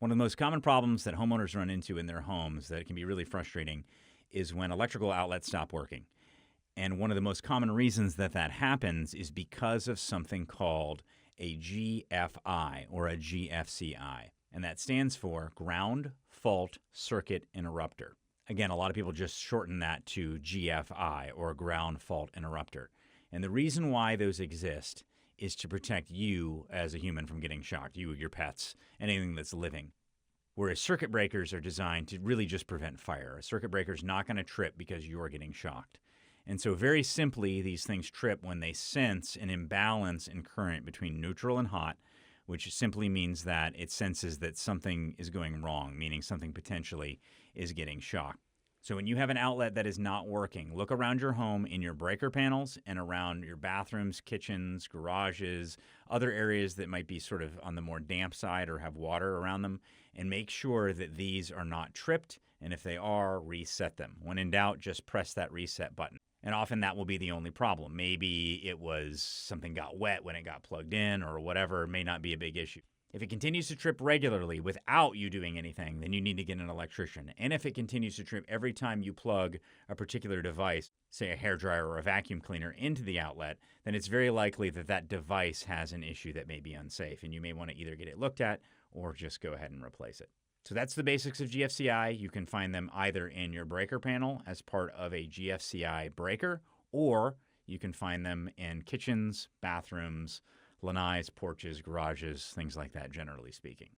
One of the most common problems that homeowners run into in their homes that can be really frustrating is when electrical outlets stop working. And one of the most common reasons that that happens is because of something called a GFI or a GFCI. And that stands for Ground Fault Circuit Interrupter. Again, a lot of people just shorten that to GFI or Ground Fault Interrupter. And the reason why those exist is to protect you as a human from getting shocked, you, your pets, anything that's living. Whereas circuit breakers are designed to really just prevent fire. A circuit breaker is not going to trip because you're getting shocked. And so very simply, these things trip when they sense an imbalance in current between neutral and hot, which simply means that it senses that something is going wrong, meaning something potentially is getting shocked. So when you have an outlet that is not working, look around your home in your breaker panels and around your bathrooms, kitchens, garages, other areas that might be sort of on the more damp side or have water around them, and make sure that these are not tripped, and if they are, reset them. When in doubt, just press that reset button. And often that will be the only problem. Maybe it was something got wet when it got plugged in or whatever. It may not be a big issue. If it continues to trip regularly without you doing anything, then you need to get an electrician. And if it continues to trip every time you plug a particular device, say a hairdryer or a vacuum cleaner, into the outlet, then it's very likely that that device has an issue that may be unsafe. And you may want to either get it looked at or just go ahead and replace it. So that's the basics of GFCI. You can find them either in your breaker panel as part of a GFCI breaker, or you can find them in kitchens, bathrooms, lanais, porches, garages, things like that, generally speaking.